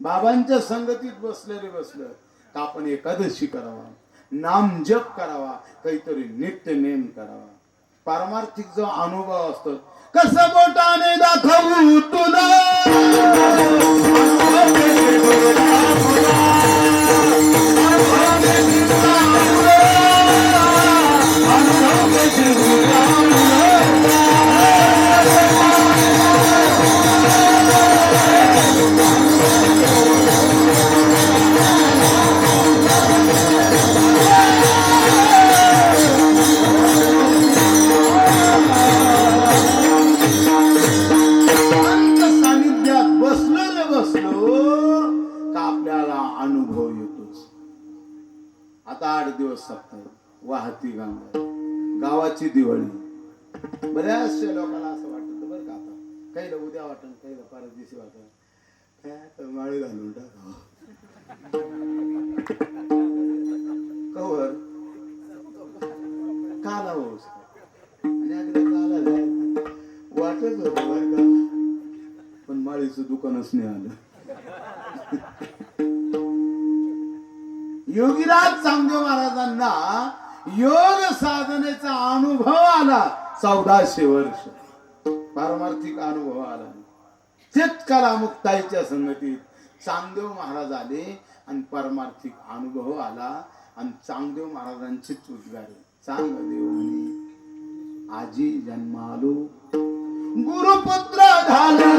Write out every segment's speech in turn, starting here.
बाबांच्या संगतीत बसलं तर आपण एकादशी करावा, नाम जप करावा, काहीतरी नित्य नेम करावा. पारमार्थिक जो अनुभव असतो कसं बोटाने दाखवू तुला, वाहती गंगा, गावाची दिवाळी. बऱ्याचशा लोकांना असं वाटत बरं का, आता काहीला उद्या वाटण, काहीला परत दिवशी वाटण, काय माळी घालून टाकावं कवर काला होस वाटत होत बरं का, पण माळीचं दुकानच नाही आलं. योगीराज चांगदेव महाराजांना योग साधनेचा अनुभव आला 1400 वर्ष, पारमार्थिक अनुभव आला. तेच कला मुक्ताईच्या संगतीत चांगदेव महाराज आले आणि पारमार्थिक अनुभव आला. आणि चांगदेव महाराजांचेच उद्गार चांगदेव म्हणे आजी जन्मालो गुरुपुत्र झालो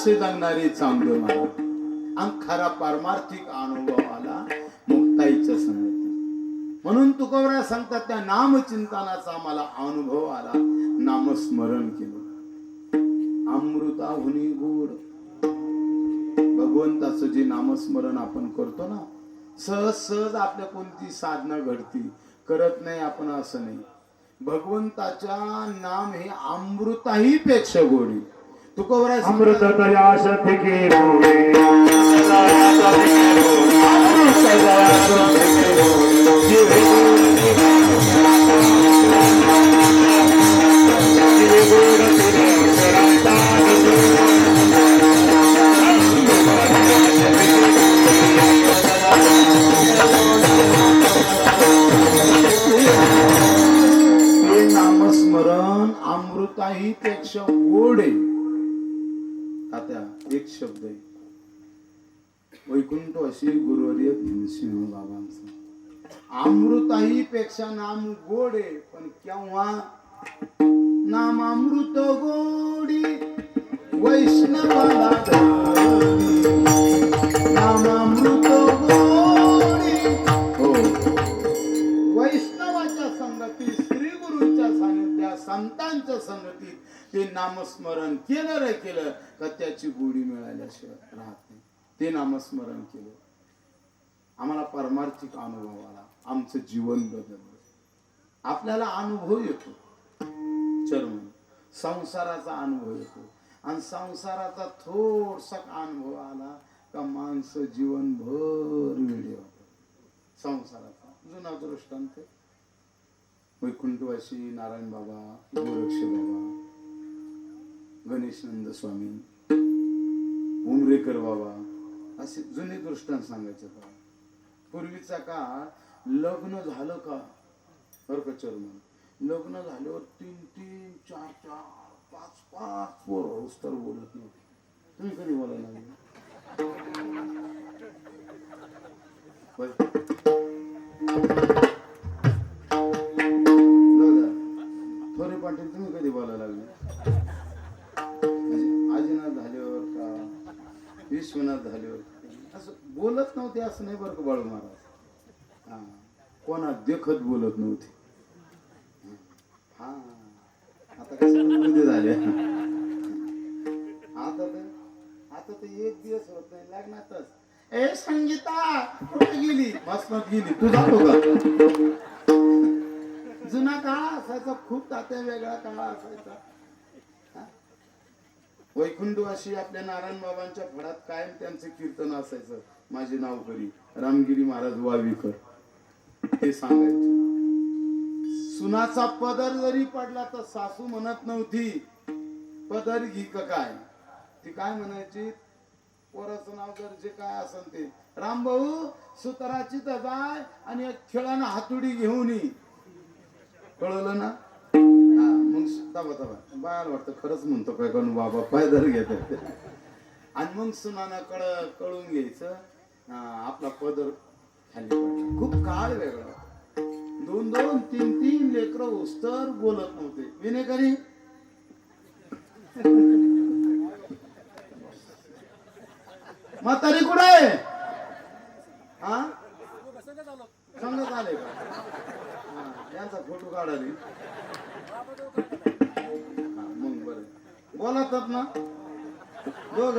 जगणारे चांगदेव महाराज. आणि खरा पारमार्थिक अनुभव आला मुक्ताईच्या संगतीत. म्हणून तुकोबरा सांगतात त्या नामचिंतनाचा मला अनुभव आला, नामस्मरण केलं. अमृताहुनी गोड भगवंताचं जे नामस्मरण आपण करतो ना, सहज सहज आपल्या कोणती साधना घडती, करत नाही आपण असं नाही. भगवंताच्या नाम हे अमृताही पेक्षा गोडी. अमृत तयाश फिके नामस्मरण अमृताही पेक्षा गोड आहे. आता एक शब्द आहे वैकुंठ अशी गुरुवर्य भीमसिंह बाबांचा. अमृताही पेक्षा नाम गोड आहे, पण केव्हा नाम अमृत गोडी वैष्णवाला नाम अमृत गोडी. हो, वैष्णवाच्या संगतीत, श्री गुरूंच्या सानिध्यात, संतांच्या संगतीत ते नामस्मरण केलं रे केलं का त्याची गोडी मिळाल्याशिवाय राहत नाही. ते नामस्मरण केलं, आम्हाला पारमार्थिक अनुभव आला, आमचं जीवन बदललं. आपल्याला अनुभव येतो चर्म संसाराचा अनुभव येतो, आणि संसाराचा थोडसा अनुभव आला का माणसं जीवनभर वेडे होतात. संसाराचा जुना दृष्टांत वैकुंठवासी नारायण बाबा, गोरक्ष बाबा, गणेशनंद स्वामी, उमरेकर बाबा, असे जुने दृष्टांत सांगायचे. पूर्वीचा काळ लग्न झालं का बरं का चर्मन, लग्न झाल्यावर 3-3, 4-4, 5-5 पोरं तर बोलत नव्हते. तुम्ही कधी बोलायला लागले? थोरे पाटील तुम्ही कधी बोला बोलायला लागली. म्हणजे आजीनाथ झाल्यावर का विश्वनाथ झाल्यावर असं बोलत नव्हते असं नाही बरं का बाळू महाराज. हा कोणा देखत बोलत नव्हते. हा आता कसे झाले. आता तर एक दिवस होत नाही लग्नातच. ए संगीता कुठे गेली? मसनात गेली. तू जातो का? जुना काळ असायचा, खूप तात्या वेगळा काळ असायचा. वैकुंठवासी आपल्या नारायण बाबांच्या फळात कायम त्यांचं कीर्तन असायचं. माझे नाव करी रामगिरी महाराज वावीकर ते सांगायचे. सुनाचा पदर जरी पडला तर सासू म्हणत नव्हती पदर घी का काय. ती काय म्हणायची? पोराचं नाव जर जे काय असेल ते, रामभाऊ सुताराची दजाय आणि एक खेळानं हातुडी घेऊन ये. कळलं ना? मग तबा बाळाला वाटतं खरंच म्हणतो काय करून बाबा पायदर घेत. आणि मग सुनाना कळून घ्यायचं आपला पदर खाली पडला. खूप काळ वेगळा. 2-2, 3-3 लेकरं उस्तर बोलत नव्हते. विनेकरी म्हातारी कुठे आहे? हा सांगत आले का? यांचा फोटो काढाली. मग बरं बोलतात ना दोघ.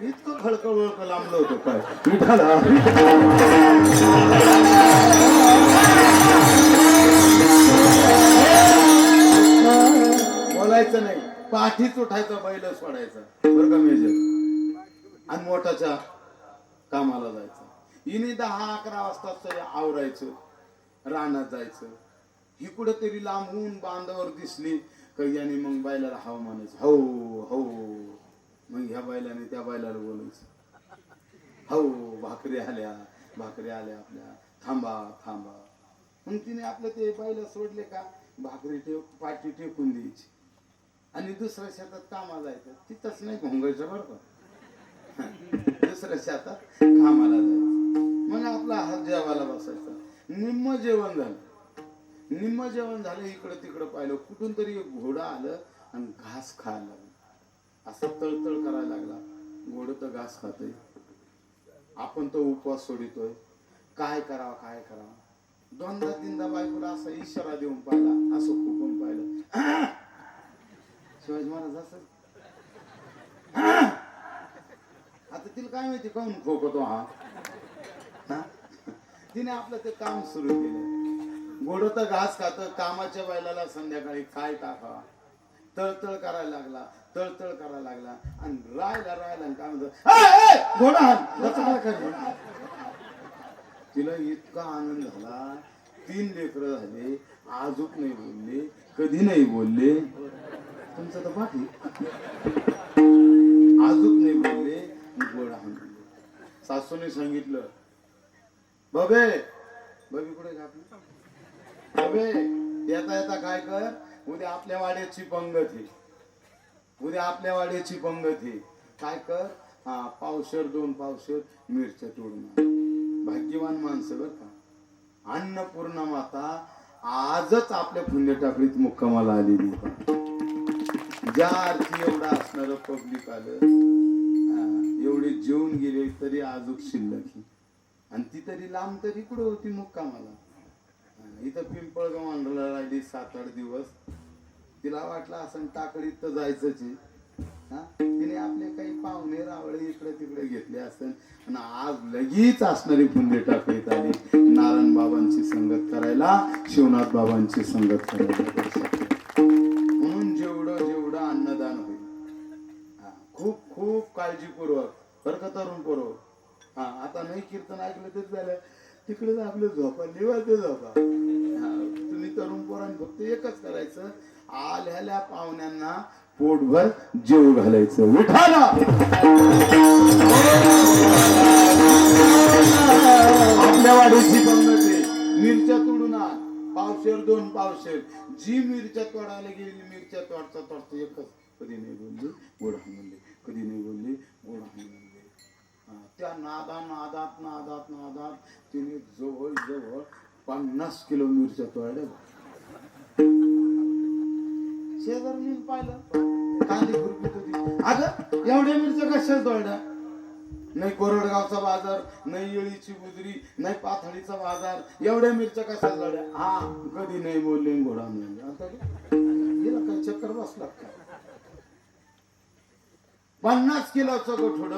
इतकं खळकळ वळकं लांबलं होतं काय विठाला. बोलायचं नाही. पाठीच उठायचं बैल सोडायचं बरं का मेजर. आणि मोठाच्या कामाला जायचं. हिने 10-11 वाजता आवरायचं, रानात जायचं. ही कुठेतरी लांबून बांधावर दिसली कैयाने मग बैलाला हाव म्हणायचं. हो हो. मग ह्या बैलाने त्या बैलाला बोलायचं. हो भाकरी आल्या आपल्या, थांबा थांबा. मग तिने आपलं ते बैल सोडले का भाकरी पाठी टेकून द्यायची आणि दुसऱ्या शेतात कामाला जायचं. तिथंच नाही घोंगायचं बरं का. दुसऱ्या शेतात कामाला जायचं. मग आपला हात जेवायला बसायचा. निम्म जेवण झालं. इकडं तिकडं पाहिलं कुठून तरी एक घोडा आलं आणि घास खायला लागला. असं तळतळ करायला लागला. घोडं तर घास खातोय, आपण तो उपवास सोडितोय. काय करावं. 2दा-3दा बायकोला असा इशारा देऊन पाहिला, असं फुकून पाहिलं. शिवाजी महाराज असं आता तिला काय माहिती काऊन खोकतो हा. तिने आपलं ते काम सुरू केलं. घोडं तर घास खात. कामाच्या बैलाला संध्याकाळी काय टाकावा. तळतळ करायला लागला आणि रायला आणि काय म्हणतो घोडा. तिला इतका आनंद झाला. 3 लेकरं झाले. आजूक नाही बोलले, कधी नाही बोलले. तुमचं तर पाठी आजूक नाही बोलले. घोडा हाणले. सासूने सांगितलं बबे कुठे घातली? बबे येता काय कर, उद्या आपल्या वाड्याची पंगत आहे. काय कर, 1-2 पावशेर मिरच्या तोडून. भाग्यवान माणसं बर का. अन्नपूर्णा माता आजच आपल्या पुण्य टाकडीत मुक्कामाला आलेली. ज्या अर्थी एवढा असणार पब्लिक आलं, एवढे जेवून गेले तरी आजूक शिल्लक. आणि ती तरी लांब तरी कुठे होती मुक्कामाला. इथं पिंपळगाव आणला राहिली 7-8 दिवस. तिला वाटलं असं टाकडीत तर जायचंच आहे. तिने आपले काही पाहुणे रावळे इकडे तिकडे घेतले असेल आणि आज लगेच असणारी पुण्य टाकडीत आली नारायण बाबांची संगत करायला, शिवनाथ बाबांची संगत करायला. म्हणून जेवढं अन्नदान होईल खूप खूप काळजीपूर्वक बरं का तरुण पोरं. आता नाही कीर्तन ऐकलं तेच झालं. तिकडे आपलं झोपा निवांत झोपा. तुम्ही तरुण पोरांनी फक्त एकच करायचं, आल्याल्या पाहुण्यांना पोटभर जेव घालायचं. विठाला आपल्या वाडीची पंगत आहे. मिरच्या तोडून आण 1-2 पावशेर. जी मिरच्या तोडायला गेली मिरच्या तोडता एकच. कधी नाही बोलली गोड म्हणले, कधी नाही बोलली गोड म्हणले. त्या नादात तिने जवळ 50 किलो मिरच्या तोडल्या. शेजारी पाहिलं कांदी खुरपीत होती. अगं एवढ्या मिरच्या कशाच दौड्या? नाही कोरडगावचा बाजार, नाही येळीची गुजरी, नाही पाथळीचा बाजार, एवढ्या मिरच्या कशाच दौड्या? हा कधी नाही बोलले घोडा नाही. आता गेला काय चक्कर बसला का? 50 किलोचं गोठोड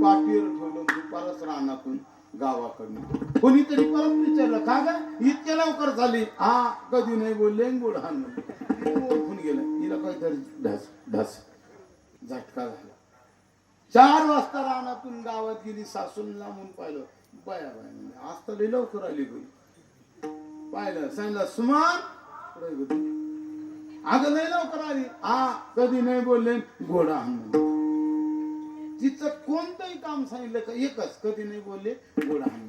पाठीवर ठेवलं दुपारच रानातून गावाकडनं. कोणीतरी परत विचारलं का ग इतक्या लवकर झाली? हा कधी नाही बोलले घोडा नाही. ओळखून गेलं हिला काहीतरी ढस ढस झटका झाला. 4 वाजता रानातून गावात गेली. सासून लांबून पाहिलं. बाया बाया म्हणजे आज तर लई लवकर आली बाई. पाहिलं सांगितलं सुमान कुठे गेली? अगं लई लवकर आली. हा कधी नाही बोलले घोडा आणून. तिचं कोणतंही काम सांगितलं का एकच कधी नाही बोलले घोडा आणून.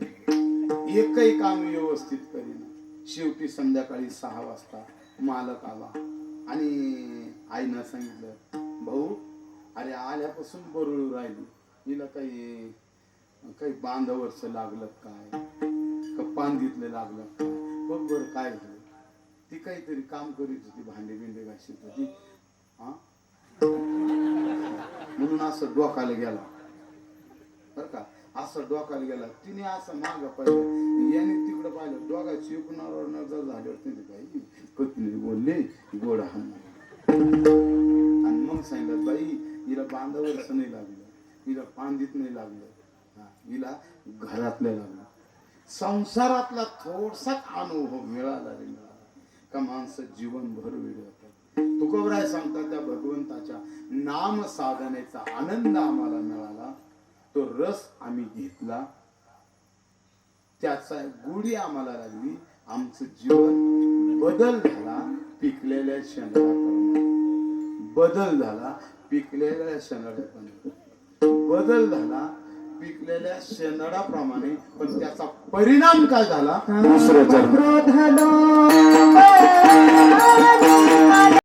एकही काम व्यवस्थित करीना. शेवटी संध्याकाळी 6 वाजता मालक आला आणि आईनं सांगितलं भाऊ अरे आल्यापासून बरळू राहिली. हिला काही बांधावरच लागलं काय का पांदीतलं लागलं काय बघ बरं काय झालं. ती काहीतरी काम करीत होती. भांडे बिंडे घाशीत होती. हा म्हणून असं डोकाला गेला बर का. असं डोकाला गेला. तिने असं माग पाहिलं. याने तिकडं पाहिलं. डोकाची एकूणावर नजर झाल्यावर तिने बाई कधी बोलले गोडा आणि मग सांगितलं बाई हिला बांधावरच नाही लागलं, हिला पांदीत नाही लागलं, हिला घरातलं लागलं. संसारातला थोडसा अनुभव मिळाला रे मिळाला का माणसं जीवनभर वेळ होतात. तुकोबराय सांगतात त्या भगवंताच्या नाम साधनेचा आनंद आम्हाला मिळाला. तो रस आम्ही घेतला. त्याचा गुढी आम्हाला लागली. आमचं जीवन बदल झाला. पिकलेल्या शेंगाप्रमाणे बदल झाला. पिकलेल्या शेंगाप्रमाणे बदल झाला. पिकलेल्या शेंगाप्रमाणे पण त्याचा परिणाम काय झाला? दुसरं